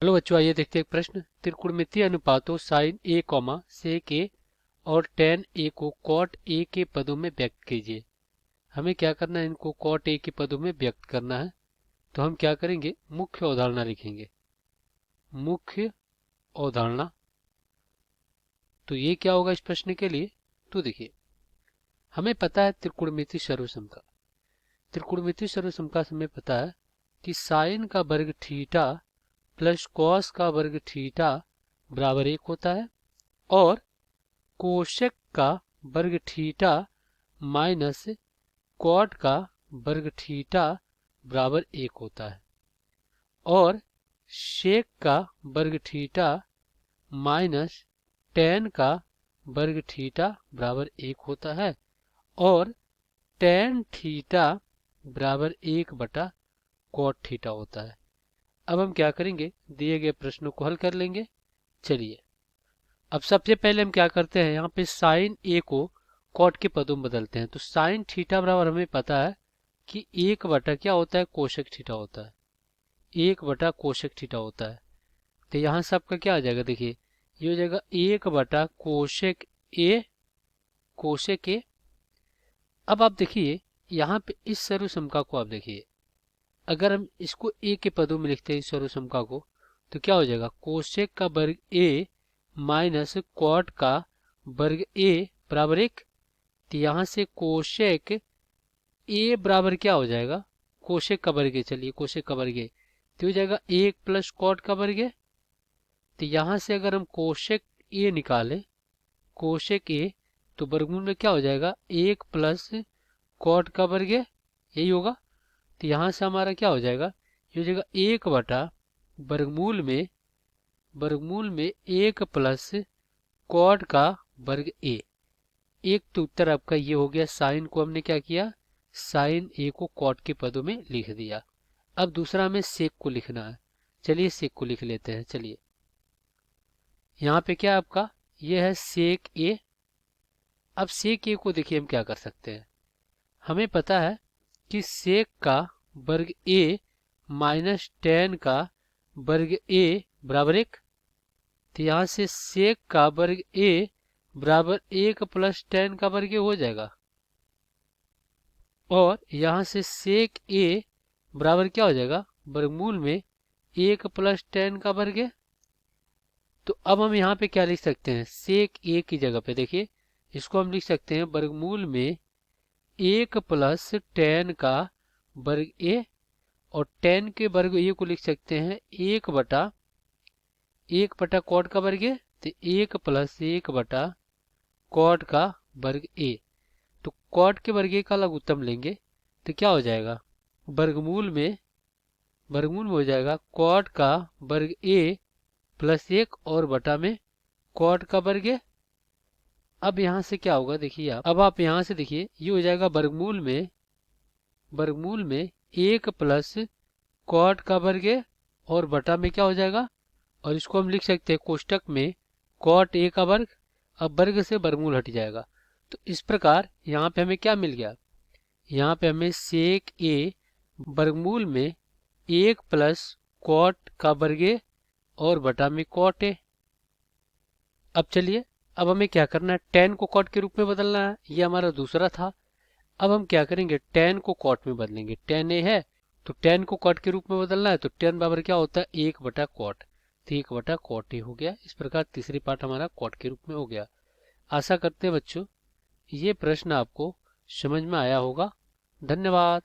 Hello बच्चों, आइए देखते हैं एक प्रश्न। त्रिकोणमितीय अनुपातों साइन ए कॉमा सेक ए और टेन ए को कॉट ए के पदों में व्यक्त कीजिए। हमें क्या करना है, इनको कॉट ए के पदों में व्यक्त करना है। तो हम क्या करेंगे, मुख्य अवधारणा लिखेंगे। मुख्य अवधारणा। तो ये क्या होगा इस प्रश्न के लिए, तो देखिए हमें पता है त्रिकोणमितीय सर्वसमता। त्रिकोणमितीय सर्वसमता से हमें पता है कि साइन का वर्ग थीटा प्लस कॉस का वर्ग थीटा बराबर 1 होता है और कोशेक का वर्ग थीटा माइनस कॉट का वर्ग थीटा बराबर 1 होता है और सेक का वर्ग थीटा माइनस टेन का वर्ग थीटा बराबर 1 होता है और टेन थीटा बराबर 1 बटा कॉट थीटा होता है। अब हम क्या करेंगे, दिए गए प्रश्नों को हल कर लेंगे। चलिए अब सबसे पहले हम क्या करते हैं, यहाँ पे साइन ए को कॉट के पदों में बदलते हैं। तो साइन थीटा बराबर हमें पता है कि 1 बटा क्या होता है, कोशेक थीटा होता है। 1 बटा कोशेक थीटा होता है। तो यहाँ सबका क्या आ जाएगा, देखिए ये हो जाएगा 1 बटा कोशेक ए, कोशेक ए। अब आप देखिए यहाँ पे इस सर्वसमका को आप देखिए, अगर हम इसको ए के पदों में लिखते हैं इस सर्वसमका को, तो क्या हो जाएगा, कोशेक का वर्ग ए माइनस कॉट का वर्ग ए बराबर 1। तो यहाँ से कोशेक ए बराबर क्या हो जाएगा, कोशेक का वर्ग। चलिए कोशेक का वर्ग तो हो जाएगा 1 प्लस कॉट का वर्ग। तो यहाँ से अगर हम कोशेक ए निकालें, कोशेक ए, तो वर्गमूल में क्या हो जाएगा, 1 प्लस कॉट का वर्ग, यही होगा। तो यहाँ से हमारा क्या हो जाएगा, ये हो जाएगा 1 बटा वर्गमूल में 1 प्लस कॉट का वर्ग ए। एक तो उत्तर आपका ये हो गया। साइन को हमने क्या किया, साइन ए को कॉट के पदों में लिख दिया। अब दूसरा हमें सेक को लिखना है। चलिए सेक को लिख लेते हैं। चलिए यहाँ पे क्या आपका, ये है सेक ए। अब सेक ए को देखिए हम क्या कर सकते हैं, हमें पता है कि सेक का वर्ग ए माइनस टेन का वर्ग ए बराबर 1। तो यहाँ से सेक का वर्ग ए बराबर 1 प्लस टेन का वर्ग हो जाएगा और यहाँ से सेक ए बराबर क्या हो जाएगा, वर्गमूल में 1 प्लस टेन का वर्ग। तो अब हम यहाँ पे क्या लिख सकते हैं, सेक ए की जगह पे देखिए इसको हम लिख सकते हैं वर्गमूल में 1 प्लस टेन का वर्ग ए और टेन के वर्ग ए को लिख सकते हैं 1 बटा कॉट का वर्ग। तो 1 प्लस 1 बटा कॉट का वर्ग ए। तो कॉट के वर्ग ए का लघुत्तम लेंगे तो क्या हो जाएगा, वर्गमूल में हो जाएगा कॉट का वर्ग ए प्लस 1 और बटा में कॉट का वर्ग ए। अब यहाँ से क्या होगा, देखिए आप यहाँ से देखिए ये हो जाएगा वर्गमूल में 1 प्लस कॉट का वर्ग ए और बटा में क्या हो जाएगा, और इसको हम लिख सकते हैं कोष्टक में कॉट ए का वर्ग। अब वर्ग से वर्गमूल हट जाएगा। तो इस प्रकार यहाँ पे हमें क्या मिल गया, यहाँ पे हमें सेक ए वर्गमूल में 1 प्लस कॉट का वर्ग ए और बटा में कॉट ए। अब चलिए अब हमें क्या करना है, टेन को कॉट के रूप में बदलना है, ये हमारा दूसरा था। अब हम क्या करेंगे, टेन को कॉट में बदलेंगे। टेन ए है तो टेन को कॉट के रूप में बदलना है। तो टेन बराबर क्या होता है, 1 बटा कॉट। तो 1 बटा कॉट ए हो गया। इस प्रकार तीसरी पार्ट हमारा कॉट के रूप में हो गया। आशा करते हैं बच्चों ये प्रश्न आपको समझ में आया होगा। धन्यवाद।